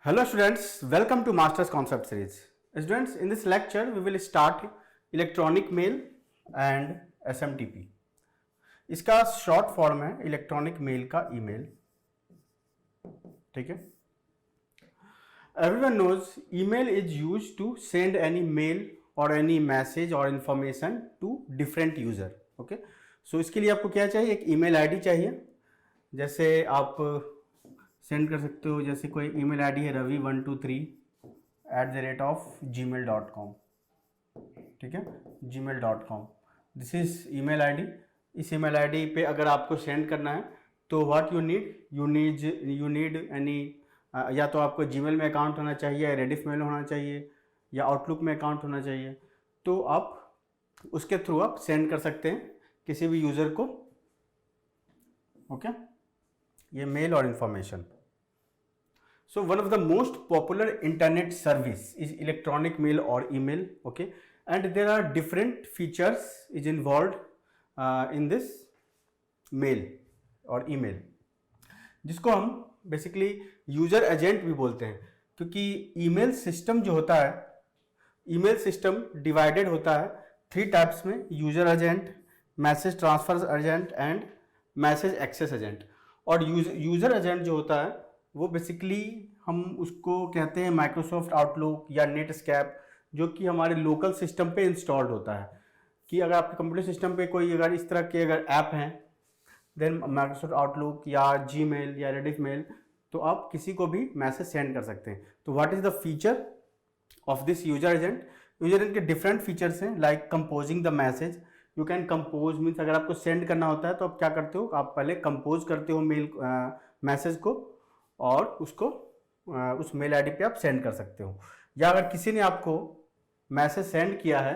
Hello students, welcome to Masters Concept Series. Students, in this lecture we will start electronic mail and SMTP. इसका short form है electronic mail का email. ठीक है. Everyone knows email is used to send any mail or any message or information to different user. Okay. So इसके लिए आपको क्या चाहिए? एक email ID चाहिए. जैसे आप सेंड कर सकते हो, जैसे कोई ईमेल आईडी है ravi123@gmail.com. ठीक है, gmail.com. This is email ID. इस ईमेल आईडी पे अगर आपको सेंड करना है तो व्हाट यू नीड एनी, या तो आपको जीमेल में अकाउंट होना चाहिए, या रेडिफ मेल होना चाहिए, या आउटलुक में अकाउंट होना चाहिए. तो आप उसके थ्रू आप सेंड कर सकते हैं किसी भी यूज़र को. ओके, ये मेल और information. So one of the most popular internet service is electronic mail और email. Okay, and there are different features is involve in this mail और ईमेल, जिसको हम बेसिकली यूजर एजेंट भी बोलते हैं. क्योंकि ईमेल सिस्टम जो होता है, ईमेल सिस्टम डिवाइडेड होता है 3 टाइप्स में: user agent, message transfer agent and message access agent. और यूजर एजेंट जो होता है वो बेसिकली हम उसको कहते हैं माइक्रोसॉफ्ट आउटलुक या नेटस्कैप, जो कि हमारे लोकल सिस्टम पे इंस्टॉल्ड होता है. कि अगर आपके कंप्यूटर सिस्टम पे कोई अगर इस तरह के अगर ऐप हैं, देन माइक्रोसॉफ्ट आउटलुक या जीमेल या रेडिफ मेल, तो आप किसी को भी मैसेज सेंड कर सकते हैं. तो what is the feature of this user agent? User agent के डिफरेंट फीचर्स हैं, like composing the message. You can compose means अगर आपको सेंड करना होता है तो आप क्या करते हो, आप पहले कंपोज करते हो मेल मैसेज को, और उसको उस मेल आईडी पे आप सेंड कर सकते हो. या अगर किसी ने आपको मैसेज सेंड किया है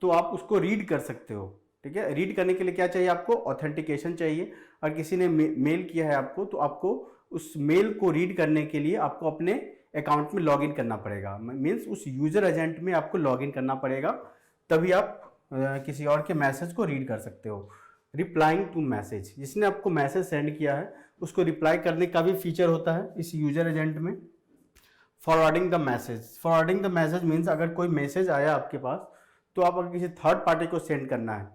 तो आप उसको रीड कर सकते हो. ठीक है, रीड करने के लिए क्या चाहिए आपको? ऑथेंटिकेशन चाहिए. और किसी ने मेल किया है आपको तो आपको उस मेल को रीड करने के लिए आपको अपने अकाउंट में लॉगिन करना पड़ेगा. मीन्स उस यूजर एजेंट में आपको लॉगिन करना पड़ेगा, तभी आप किसी और के मैसेज को रीड कर सकते हो. रिप्लाइंग टू मैसेज, जिसने आपको मैसेज सेंड किया है उसको रिप्लाई करने का भी फीचर होता है इस यूजर एजेंट में. Forwarding the message. Forwarding the message means अगर कोई मैसेज आया आपके पास, तो आप अगर किसी थर्ड पार्टी को सेंड करना है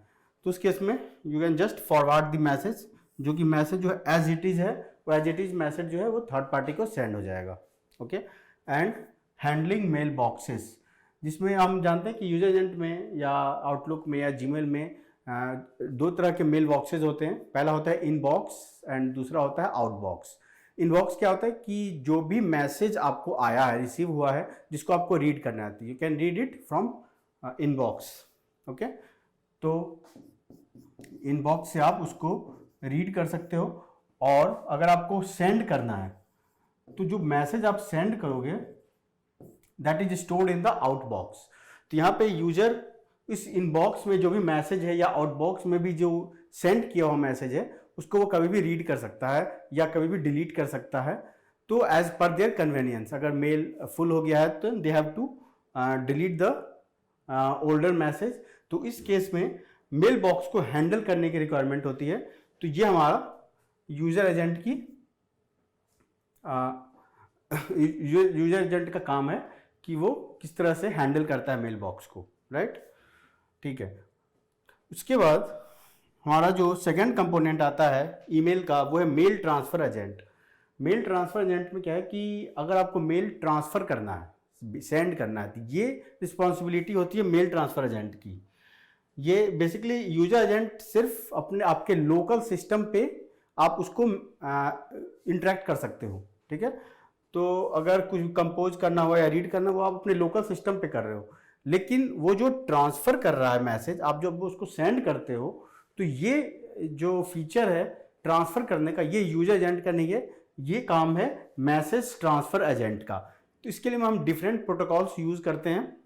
तो उस केस में you can just forward the message, जो कि मैसेज जो है एज इट इज़ है, वो एज इट इज़ मैसेज जो है वो थर्ड पार्टी को सेंड हो जाएगा. Okay. And handling mail boxes, जिसमें हम जानते हैं कि यूजर एजेंट में या आउटलुक में या जीमेल में 2 तरह के मेल बॉक्सेस होते हैं. पहला होता है इनबॉक्स एंड दूसरा होता है आउटबॉक्स. इनबॉक्स क्या होता है कि जो भी मैसेज आपको आया है, रिसीव हुआ है, जिसको आपको रीड करना है, you can read it from inbox. Okay, तो इनबॉक्स से आप उसको रीड कर सकते हो. और अगर आपको सेंड करना है तो जो मैसेज आप सेंड करोगे that is stored in the outbox. तो यहाँ पे यूजर इस इनबॉक्स में जो भी मैसेज है या आउटबॉक्स में भी जो सेंड किया हुआ मैसेज है उसको वो कभी भी रीड कर सकता है या कभी भी डिलीट कर सकता है. तो एज पर देयर कन्वीनियंस, अगर मेल फुल हो गया है तो they have to delete the older message. तो इस केस में मेल बॉक्स को हैंडल करने की रिक्वायरमेंट होती है. तो ये हमारा यूजर एजेंट की यूजर एजेंट का काम है कि वो किस तरह से हैंडल करता है मेल बॉक्स को. राइट, ठीक है. उसके बाद हमारा जो सेकंड कंपोनेंट आता है ईमेल का, वो है mail transfer agent. Mail transfer agent में क्या है कि अगर आपको मेल ट्रांसफर करना है, सेंड करना है, तो ये रिस्पॉन्सिबिलिटी होती है मेल ट्रांसफर एजेंट की. ये बेसिकली यूजर एजेंट सिर्फ अपने आपके लोकल सिस्टम पे आप उसको इंटरेक्ट कर सकते हो. ठीक है, तो अगर कुछ कंपोज करना हो या रीड करना हो, आप अपने लोकल सिस्टम पे कर रहे हो. लेकिन वो जो ट्रांसफर कर रहा है मैसेज, आप जब उसको सेंड करते हो, तो ये जो फीचर है ट्रांसफर करने का, ये यूजर एजेंट का नहीं है, ये काम है मैसेज ट्रांसफर एजेंट का. तो इसके लिए हम डिफरेंट प्रोटोकॉल्स यूज करते हैं,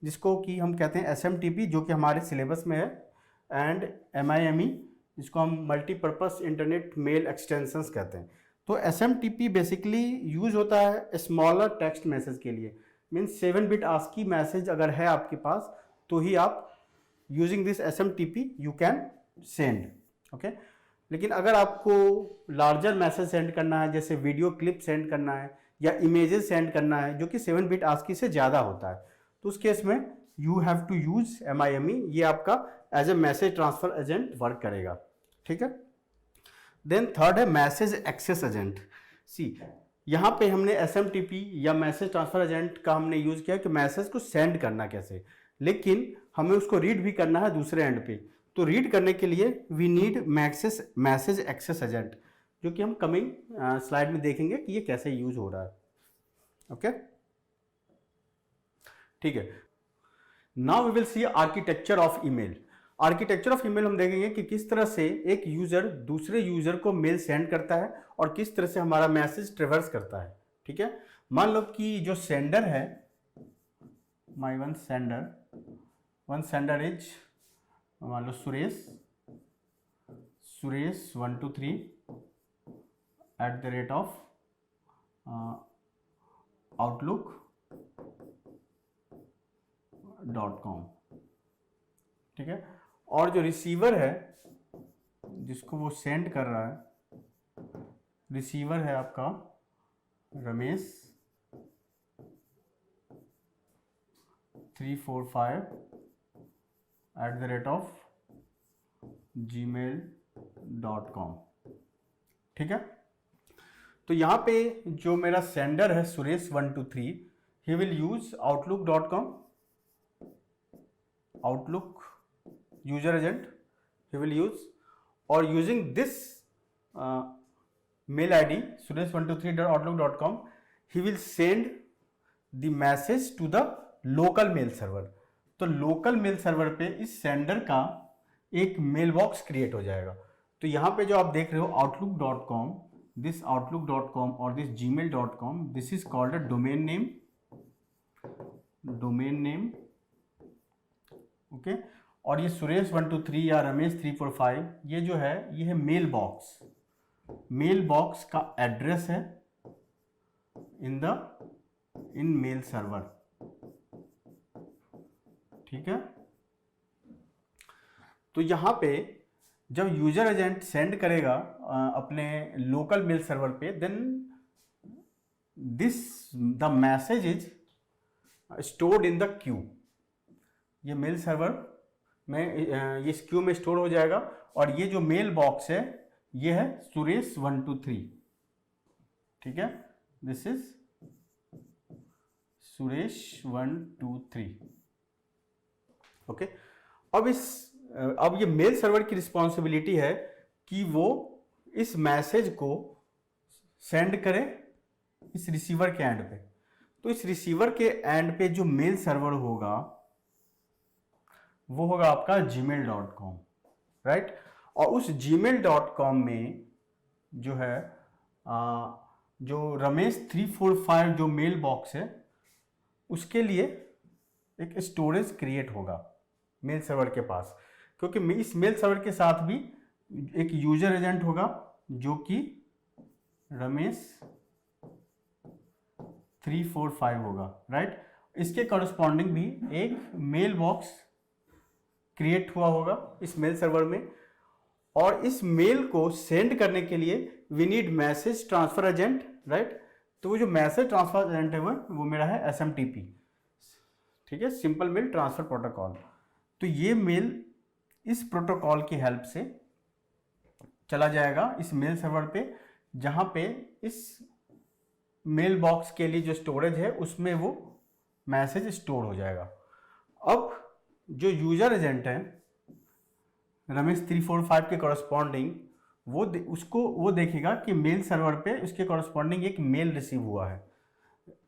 जिसको कि हम कहते हैं SMTP, जो कि हमारे सिलेबस में है, एंड MIME, जिसको हम मल्टीपर्पस इंटरनेट मेल एक्सटेंशंस कहते हैं. तो SMTP बेसिकली यूज होता है स्मॉलर टेक्स्ट मैसेज के लिए. मीन्स 7 बिट ASCII मैसेज अगर है आपके पास तो ही आप using this SMTP you can send. Okay, लेकिन अगर आपको लार्जर मैसेज सेंड करना है, जैसे वीडियो क्लिप सेंड करना है या इमेजेस सेंड करना है जो कि 7 बिट ASCII से ज़्यादा होता है, तो उस केस में you have to use MIME, ये आपका as a message transfer agent work करेगा, ठीक है। देन थर्ड है मैसेज एक्सेस एजेंट। सी यहाँ पे हमने SMTP या मैसेज ट्रांसफर एजेंट का हमने यूज़ किया कि मैसेज को सेंड करना कैसे, लेकिन हमें उसको रीड भी करना है दूसरे एंड पे। तो रीड करने के लिए we need message access agent, जो कि हम कमिंग स्लाइड में देखेंगे कि ये कैसे यूज हो रहा है। ओके, ठीक है। Now we will see architecture of email. Architecture of email हम देखेंगे कि किस तरह से एक यूजर दूसरे यूजर को मेल सेंड करता है और किस तरह से हमारा मैसेज ट्रेवर्स करता है, ठीक है। मान लो कि जो सेंडर है, माई वन सेंडर इज मान लो सुरेश 123@outlook.com, ठीक है। और जो रिसीवर है जिसको वो सेंड कर रहा है, रिसीवर है आपका रमेश 345@gmail.com, ठीक है। तो यहाँ पे जो मेरा सेंडर है सुरेश 123, ही will use outlook.com, outlook user agent he will use, or using this mail id suresh123@outlook.com he will send the message to the local mail server। तो लोकल मेल सर्वर पे इस सेंडर का एक मेल बॉक्स क्रिएट हो जाएगा। तो यहाँ पे जो आप देख रहे हो outlook.com, दिस outlook.com और this gmail.com, this is called a domain name, okay. और ये सुरेश 123 या रमेश 345, ये जो है ये है मेल बॉक्स का एड्रेस है इन मेल सर्वर, ठीक है। तो यहाँ पे जब यूजर एजेंट सेंड करेगा अपने लोकल मेल सर्वर पे, then the message is stored in the queue. ये मेल सर्वर में ये इस क्यू में स्टोर हो जाएगा, और ये जो मेल बॉक्स है ये है सुरेश 123, ठीक है। This is Suresh 123, okay. अब ये मेल सर्वर की रिस्पॉन्सिबिलिटी है कि वो इस मैसेज को सेंड करे इस रिसीवर के एंड पे। तो इस रिसीवर के एंड पे जो मेल सर्वर होगा वो होगा आपका gmail.com, राइट। और उस gmail.com में जो है जो रमेश 345 जो मेल बॉक्स है उसके लिए एक स्टोरेज क्रिएट होगा मेल सर्वर के पास, क्योंकि इस मेल सर्वर के साथ भी एक यूजर एजेंट होगा जो कि रमेश 345 होगा, राइट। इसके कॉरस्पॉन्डिंग भी एक मेल बॉक्स क्रिएट हुआ होगा इस मेल सर्वर में, और इस मेल को सेंड करने के लिए we need message transfer agent, right. तो वो जो मैसेज ट्रांसफर एजेंट है वो मेरा है SMTP, ठीक है, सिंपल मेल ट्रांसफर प्रोटोकॉल। तो ये मेल इस प्रोटोकॉल की हेल्प से चला जाएगा इस मेल सर्वर पे, जहां पे इस मेल बॉक्स के लिए जो स्टोरेज है उसमें वो मैसेज स्टोर हो जाएगा। अब जो यूजर एजेंट है रमेश 345 के कॉरस्पॉन्डिंग वो देखेगा कि मेल सर्वर पे उसके कॉरस्पॉन्डिंग एक मेल रिसीव हुआ है।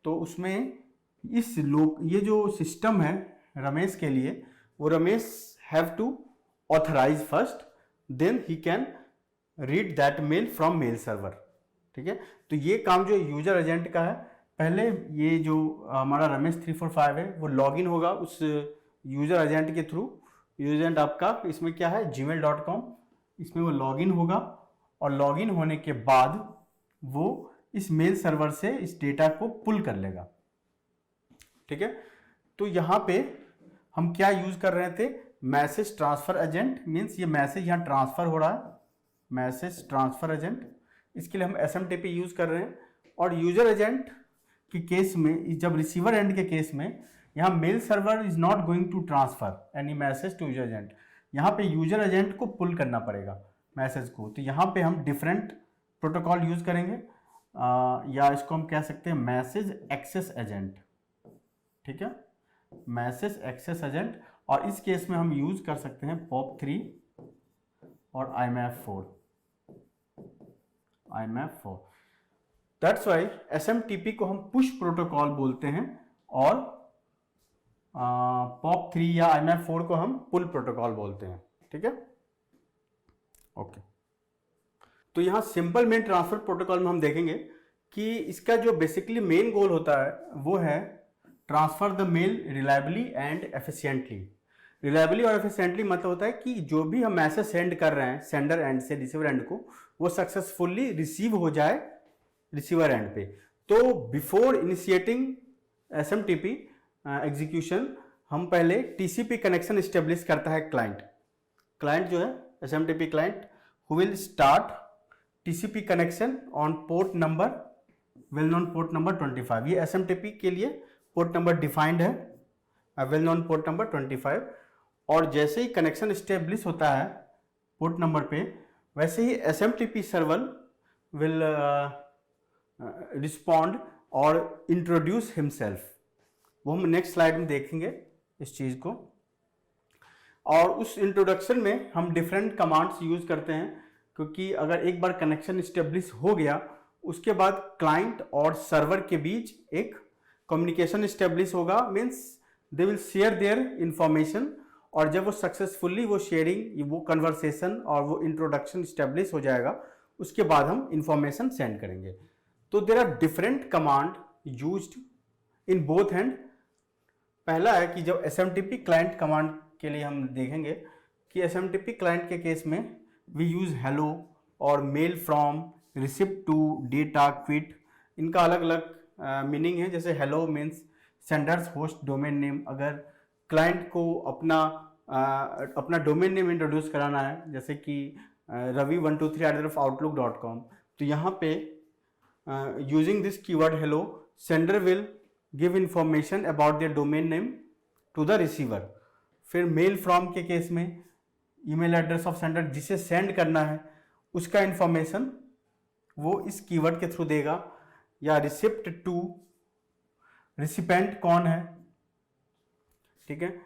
तो उसमें ये जो सिस्टम है रमेश के लिए, वो Ramesh have to authorise first, then he can read that mail from mail server, ठीक है। तो ये काम जो यूजर एजेंट का है, पहले ये जो हमारा रमेश 345 है वो लॉगिन होगा उस यूजर एजेंट के थ्रू। यूजर एजेंट आपका इसमें क्या है gmail.com, इसमें वो लॉगिन होगा, और लॉगिन होने के बाद वो इस मेल सर्वर से इस डेटा को पुल कर लेगा, ठीक है। तो यहाँ पे हम क्या यूज कर रहे थे, मैसेज ट्रांसफर एजेंट, मीन्स ये मैसेज यहाँ ट्रांसफर हो रहा है, मैसेज ट्रांसफर एजेंट, इसके लिए हम SMTP यूज कर रहे हैं। और यूजर एजेंट के केस में, जब रिसीवर एंड के केस में, यहाँ mail server is not going to transfer any message to user agent, यहाँ पे यूजर एजेंट को पुल करना पड़ेगा मैसेज को। तो यहाँ पे हम डिफरेंट प्रोटोकॉल यूज करेंगे, या इसको हम कह सकते हैं मैसेज एक्सेस एजेंट, ठीक है, मैसेज एक्सेस एजेंट। और इस केस में हम यूज कर सकते हैं POP3 और IMAP4। दैट्स वाई SMTP को हम पुश प्रोटोकॉल बोलते हैं और POP3 या IMAP4 को हम पुल प्रोटोकॉल बोलते हैं, ठीक है, ओके। तो यहाँ सिंपल मेल ट्रांसफर प्रोटोकॉल में हम देखेंगे कि इसका जो बेसिकली मेन गोल होता है वो है transfer the mail reliably and efficiently. Reliably और एफिशिएंटली मतलब होता है कि जो भी हम मैसेज सेंड कर रहे हैं सेंडर एंड से रिसीवर एंड को, वो सक्सेसफुली रिसीव हो जाए रिसीवर एंड पे। तो बिफोर इनिशिएटिंग SMTP एग्जीक्यूशन हम पहले TCP कनेक्शन इस्टेब्लिश करता है क्लाइंट जो है SMTP client who will start TCP connection on port number, well known port number 25। ये SMTP के लिए पोर्ट नंबर डिफाइंड है, वेल नोन पोर्ट नंबर 25। और जैसे ही कनेक्शन इस्टेब्लिश होता है पोर्ट नंबर पे, वैसे ही SMTP सर्वर विल रिस्पॉन्ड और इंट्रोड्यूस हिमसेल्फ। वो हम नेक्स्ट स्लाइड में देखेंगे इस चीज़ को। और उस इंट्रोडक्शन में हम डिफरेंट कमांड्स यूज करते हैं, क्योंकि अगर एक बार कनेक्शन इस्टेब्लिश हो गया उसके बाद क्लाइंट और सर्वर के बीच एक कम्युनिकेशन इस्टेब्लिश होगा, means they will share their information. और जब वो सक्सेसफुली वो शेयरिंग, वो कन्वर्सेशन और वो इंट्रोडक्शन इस्टेब्लिश हो जाएगा, उसके बाद हम इंफॉर्मेशन सेंड करेंगे। तो there are different command used in both hand. पहला है कि जब SMTP क्लाइंट कमांड के लिए हम देखेंगे कि SMTP क्लाइंट के केस में वी यूज हेलो और mail from, receipt to, data, quit. इनका अलग अलग मीनिंग है। जैसे hello means senders host domain name, अगर क्लाइंट को अपना डोमेन नेम इंट्रोड्यूस कराना है, जैसे कि ravi123@outlook.com, तो यहाँ पे using this keyword hello, sender will give information about their domain name to the receiver. फिर मेल फ्रॉम के केस में ईमेल एड्रेस ऑफ सेंडर, जिसे सेंड करना है उसका इंफॉर्मेशन वो इस कीवर्ड के थ्रू देगा। या रिसिप्ट टू, रिसिपेंट कौन है, ठीक है,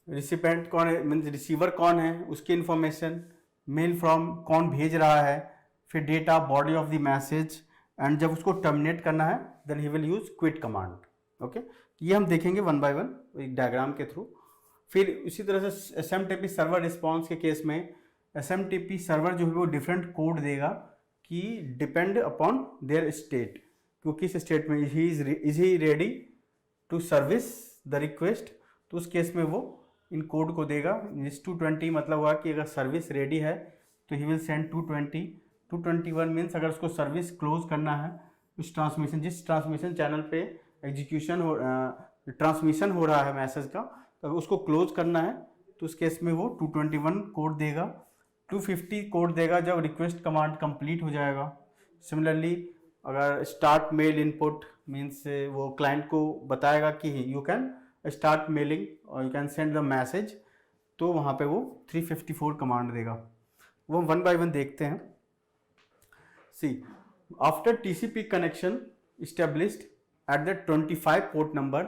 रिसिपेंट कौन है मीन्स रिसीवर कौन है उसकी इंफॉर्मेशन। मेल फ्रॉम कौन भेज रहा है। फिर data, body of the message, and जब उसको टर्मिनेट करना है then he will use quit command, okay. ये हम देखेंगे वन बाय वन एक डायग्राम के थ्रू। फिर इसी तरह से SMTP सर्वर रिस्पॉन्स के केस में SMTP सर्वर जो है वो डिफरेंट कोड देगा कि डिपेंड अपॉन देयर स्टेट, क्योंकि इस स्टेट में is he ready to service the request, तो उस केस में वो इन कोड को देगा। इस 220 मतलब हुआ कि अगर सर्विस रेडी है तो ही विल सेंड 220। 221 मीन्स अगर उसको सर्विस क्लोज करना है, उस ट्रांसमिशन, जिस ट्रांसमिशन चैनल पे एग्जीक्यूशन हो, ट्रांसमिशन हो रहा है मैसेज का, तो उसको क्लोज करना है, तो उस केस में वो 221 कोड देगा। 250 कोड देगा जब रिक्वेस्ट कमांड कंप्लीट हो जाएगा। सिमिलरली अगर स्टार्ट मेल इनपुट मीन्स वो क्लाइंट को बताएगा कि यू कैन स्टार्ट मेलिंग और you can send the message, तो वहाँ पे वो 354 कमांड देगा। वो वन बाय वन देखते हैं। See after TCP connection established at the 25 port number,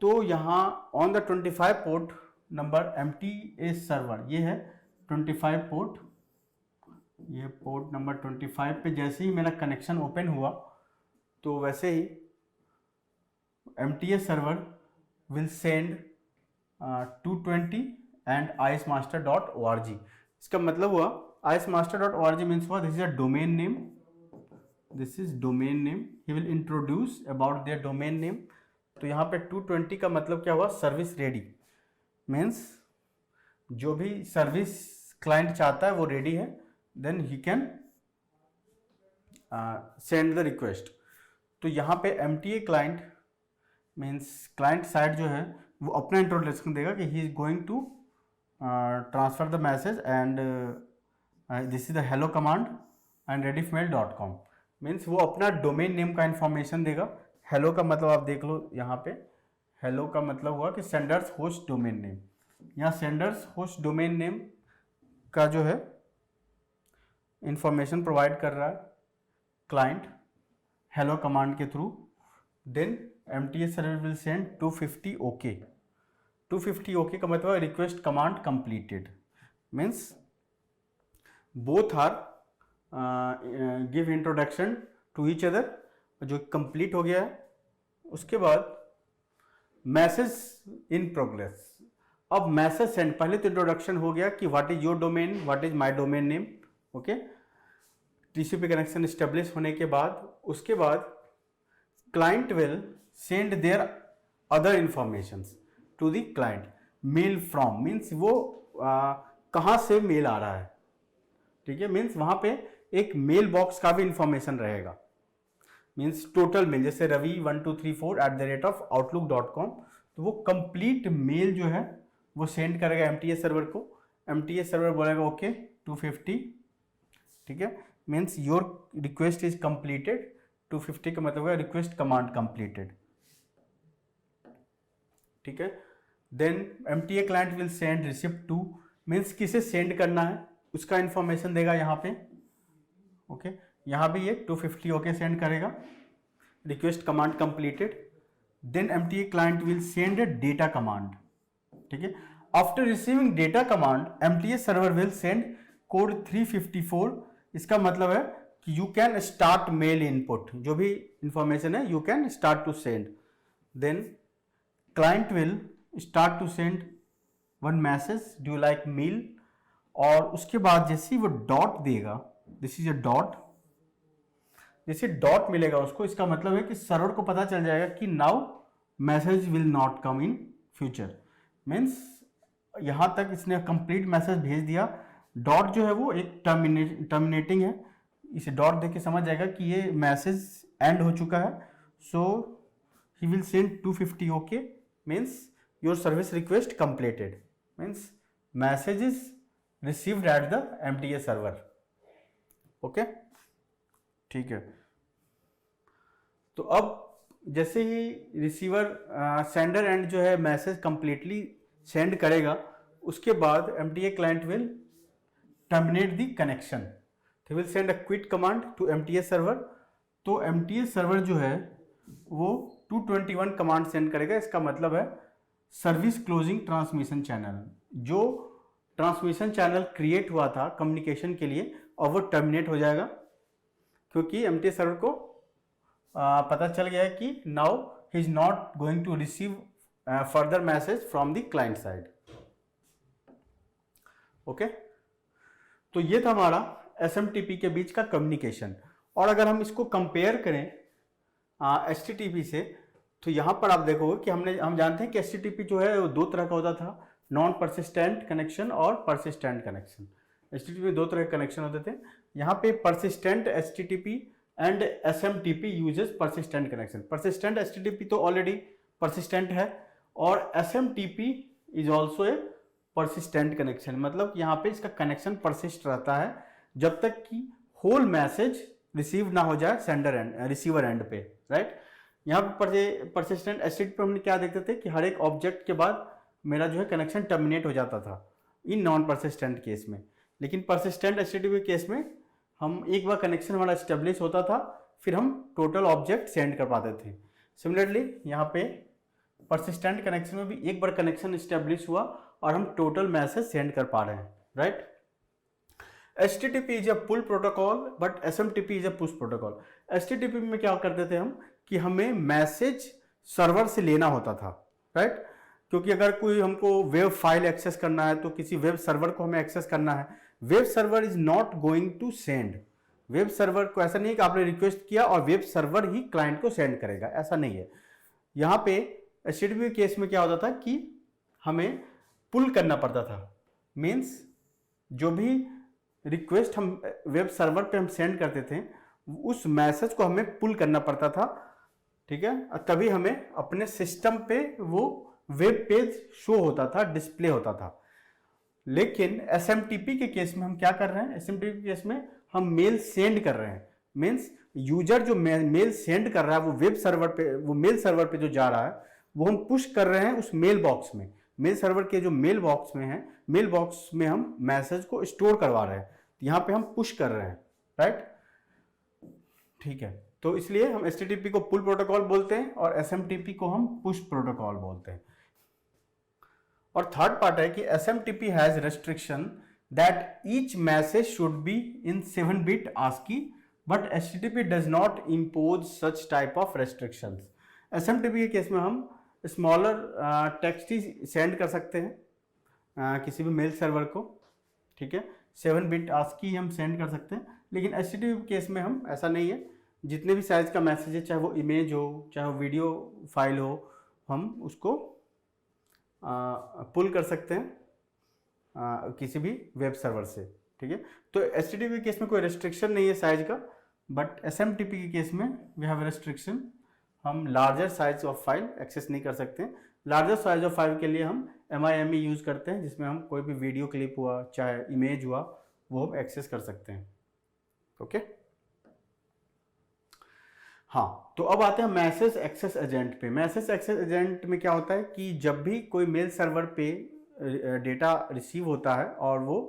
तो यहाँ on the 25 port number MTA server, ये है 25 पोर्ट, ये पोर्ट नंबर 25 पे जैसे ही मेरा कनेक्शन ओपन हुआ तो वैसे ही MTA server will send 220 and ismaster.org। इसका मतलब हुआ ismaster.org मीन्स हुआ this is a domain name, this is domain name, he will introduce about their domain name. तो यहाँ पे 220 का मतलब क्या हुआ, सर्विस रेडी, मीन्स जो भी सर्विस क्लाइंट चाहता है वो रेडी है, then he can send the request. तो यहाँ पे MTA client means client side जो है वो अपना इंट्रोडक्शन देगा कि he is going to transfer the message and this is the hello command and rediffmail.com, means वो अपना डोमेन नेम का इंफॉर्मेशन देगा। हेलो का मतलब आप देख लो यहाँ पे, हेलो का मतलब हुआ कि सेंडर्स होस्ट डोमेन नेम। यहाँ सेंडर्स होस्ट डोमेन नेम का जो है इंफॉर्मेशन प्रोवाइड कर रहा है क्लाइंट हेलो कमांड के through. Then MTA server will send 250 okay. 250 okay का मतलब request command completed, means both are give introduction to each other, जो कंप्लीट हो गया है। उसके बाद मैसेज इन प्रोग्रेस। अब मैसेज सेंड, पहले तो इंट्रोडक्शन हो गया कि what is your domain, what is my domain name, okay. TCP connection establish होने के बाद उसके बाद client will send their other informations to the client. Mail from means वो कहाँ से मेल आ रहा है, ठीक है, मीन्स वहाँ पे एक मेल बॉक्स का भी इंफॉर्मेशन रहेगा, मीन्स टोटल मेल, जैसे ravi1234@outlook.com, तो वो कंप्लीट मेल जो है वो सेंड करेगा MTA सर्वर को। MTA सर्वर बोलेगा ओके 250, ठीक है, means your request is completed. 250 का मतलब है रिक्वेस्ट कमांड कंप्लीटेड, ठीक है। Then MTA client will send receipt to, means किसे सेंड करना है उसका इंफॉर्मेशन देगा यहाँ पे, ओके। यहाँ भी ये 250 ओके सेंड करेगा, request command completed. Then MTA client will send a data command, ठीक है। After receiving data command MTA server will send code 354। इसका मतलब है कि you can start mail input, जो भी इंफॉर्मेशन है you can start to send. देन client will start to send one message, do you like mail, और उसके बाद जैसे ही वो डॉट देगा, दिस इज अ डॉट, जैसे डॉट मिलेगा उसको, इसका मतलब है कि सर्वर को पता चल जाएगा कि now message will not come in future, means यहाँ तक इसने कंप्लीट मैसेज भेज दिया। डॉट जो है वो एक टर्मिनेटिंग है, इसे डॉट देख के समझ जाएगा कि ये मैसेज एंड हो चुका है। So he will send 250 okay, means your service request completed, means message is received at the MTA server, okay, ठीक है। तो अब जैसे ही रिसीवर सेंडर एंड जो है मैसेज कंप्लीटली सेंड करेगा, उसके बाद MTA client will terminate the connection, he will send a quit command to MTA server. तो MTA सर्वर जो है वो 221 कमांड सेंड करेगा। इसका मतलब है सर्विस क्लोजिंग ट्रांसमिशन चैनल, जो ट्रांसमिशन चैनल क्रिएट हुआ था कम्युनिकेशन के लिए, और वो टर्मिनेट हो जाएगा, क्योंकि MTA सर्वर को पता चल गया है कि now he is not going to receive further message from the client side, okay. तो ये था हमारा SMTP के बीच का कम्युनिकेशन। और अगर हम इसको कंपेयर करें HTTP से, तो यहाँ पर आप देखोगे कि हम जानते हैं कि HTTP जो है वो दो तरह का होता था, नॉन परसिस्टेंट कनेक्शन और परसिस्टेंट कनेक्शन। HTTP में दो तरह के कनेक्शन होते थे। यहाँ पे persistent HTTP and SMTP uses persistent connection. Persistent HTTP तो ऑलरेडी परसिस्टेंट है, और SMTP is also a persistent connection, मतलब यहाँ पे इसका कनेक्शन परसिस्ट रहता है जब तक कि होल मैसेज रिसीव ना हो जाए सेंडर एंड रिसीवर एंड पे, राइट। यहाँ पे परसिस्टेंट HTTP पे हमने क्या देखते थे कि हर एक ऑब्जेक्ट के बाद मेरा जो है कनेक्शन टर्मिनेट हो जाता था इन नॉन परसिस्टेंट केस में। लेकिन परसिस्टेंट HTTP केस में हम एक बार कनेक्शन हमारा स्टेब्लिश होता था, फिर हम टोटल ऑब्जेक्ट सेंड कर पाते थे। सिमिलरली यहाँ पे परसिस्टेंट कनेक्शन में भी एक बार कनेक्शन स्टेब्लिश हुआ और हम टोटल मैसेज सेंड कर पा रहे हैं, right. HTTP is a pull protocol but SMTP is a push protocol. HTTP में क्या करते थे हम कि हमें मैसेज सर्वर से लेना होता था, राइट, क्योंकि अगर कोई हमको वेब फाइल एक्सेस करना है तो किसी वेब सर्वर को हमें एक्सेस करना है। Web server is not going to send, web server को ऐसा नहीं है कि आपने रिक्वेस्ट किया और वेब सर्वर ही क्लाइंट को सेंड करेगा, ऐसा नहीं है। यहाँ पे HTTP केस में क्या होता था कि हमें पुल करना पड़ता था, मीन्स जो भी रिक्वेस्ट हम वेब सर्वर पे हम सेंड करते थे उस मैसेज को हमें पुल करना पड़ता था, ठीक है, तभी हमें अपने सिस्टम पे वो वेब पेज शो होता था, डिस्प्ले होता था। लेकिन SMTP के केस में हम क्या कर रहे हैं, SMTP के केस में हम मेल सेंड कर रहे हैं, मीन्स यूजर जो मेल सेंड कर रहा है वो वेब सर्वर पे, वो मेल सर्वर पे जो जा रहा है वो हम पुश कर रहे हैं उस मेल बॉक्स में। मेल सर्वर के जो मेल बॉक्स में है, मेल बॉक्स में हम मैसेज को स्टोर करवा रहे हैं, तो यहाँ पे हम पुश कर रहे हैं, राइट। ठीक है, तो इसलिए हम HTTP को पुल प्रोटोकॉल बोलते हैं और SMTP को हम पुश प्रोटोकॉल बोलते हैं। और थर्ड पार्ट है कि SMTP has restriction that each message should be in 7-bit ASCII but HTTP does not impose such type of restrictions. SMTP के केस में हम स्मॉलर टेक्स्ट ही सेंड कर सकते हैं किसी भी मेल सर्वर को, ठीक है, 7-bit ASCII हम सेंड कर सकते हैं। लेकिन HTTP केस में हम ऐसा नहीं है, जितने भी साइज का मैसेज है, चाहे वो इमेज हो चाहे वो वीडियो फाइल हो, हम उसको पुल कर सकते हैं किसी भी वेब सर्वर से, ठीक है। तो HTTP केस में कोई रेस्ट्रिक्शन नहीं है साइज का, बट SMTP के केस में वी हैव रेस्ट्रिक्शन, हम larger size of file access नहीं कर सकते हैं। लार्जर साइज ऑफ फाइल के लिए हम MIME यूज़ करते हैं, जिसमें हम कोई भी वीडियो क्लिप हुआ चाहे इमेज हुआ वो हम एक्सेस कर सकते हैं, ओके। हाँ, तो अब आते हैं मैसेज एक्सेस एजेंट पे। मैसेज एक्सेस एजेंट में क्या होता है कि जब भी कोई मेल सर्वर पे डेटा रिसीव होता है और वो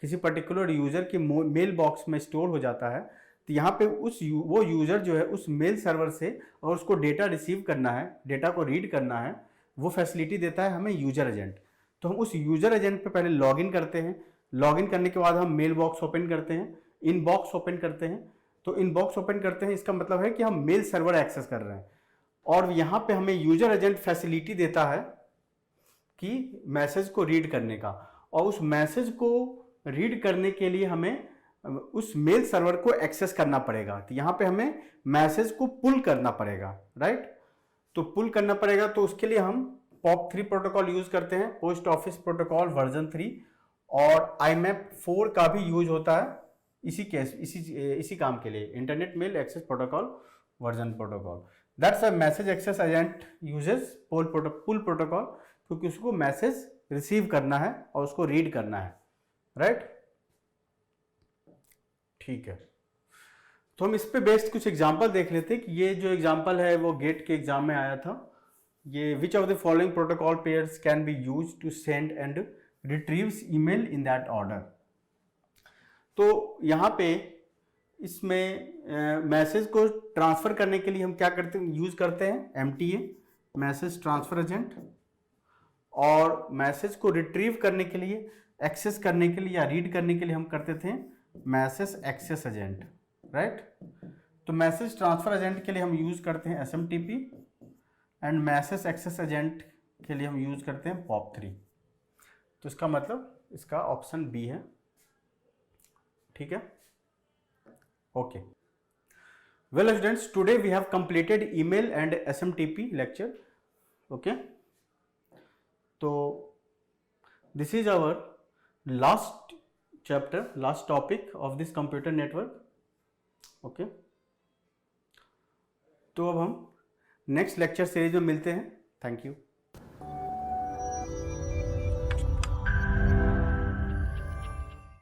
किसी पर्टिकुलर यूज़र के मेल बॉक्स में स्टोर हो जाता है, तो यहाँ पे वो यूज़र जो है उस मेल सर्वर से, और उसको डेटा रिसीव करना है, डेटा को रीड करना है, वो फैसिलिटी देता है हमें यूज़र एजेंट। तो हम उस यूज़र एजेंट पे पहले लॉगिन करते हैं, लॉगिन करने के बाद हम मेल बॉक्स ओपन करते हैं, इनबॉक्स ओपन करते हैं। तो इनबॉक्स ओपन करते हैं, इसका मतलब है कि हम मेल सर्वर एक्सेस कर रहे हैं, और यहाँ पे हमें यूज़र एजेंट फैसिलिटी देता है कि मैसेज को रीड करने का, और उस मैसेज को रीड करने के लिए हमें उस मेल सर्वर को एक्सेस करना पड़ेगा। तो यहाँ पे हमें मैसेज को पुल करना पड़ेगा, राइट। तो पुल करना पड़ेगा, तो उसके लिए हम POP3 प्रोटोकॉल यूज करते हैं, पोस्ट ऑफिस प्रोटोकॉल वर्जन 3, और IMAP 4 का भी यूज होता है इसी काम के लिए, internet mail access protocol version protocol. That's a message access agent uses pull protocol, क्योंकि उसको मैसेज रिसीव करना है और उसको रीड करना है, राइट। ठीक है, तो हम इस पे बेस्ड कुछ एग्जांपल देख लेते हैं कि ये जो एग्जांपल है वो गेट के एग्जाम में आया था। ये which of the following protocol pairs can be use to send and retrieves email in that order. तो यहाँ पे इसमें मैसेज को ट्रांसफर करने के लिए हम क्या करते हैं, यूज करते हैं MTA मैसेज ट्रांसफर एजेंट, और मैसेज को रिट्रीव करने के लिए, एक्सेस करने के लिए या रीड करने के लिए हम करते थे मैसेज एक्सेस एजेंट, राइट। तो मैसेज ट्रांसफर एजेंट के लिए हम यूज करते हैं SMTP, and message access agent के लिए हम यूज करते हैं POP3। तो इसका मतलब इसका ऑप्शन बी है, ठीक है, okay. Well students, today we have completed email and SMTP lecture, okay. तो this is our last chapter, last topic of this computer network, okay। तो अब हम नेक्स्ट लेक्चर सीरीज में मिलते हैं। Thank you.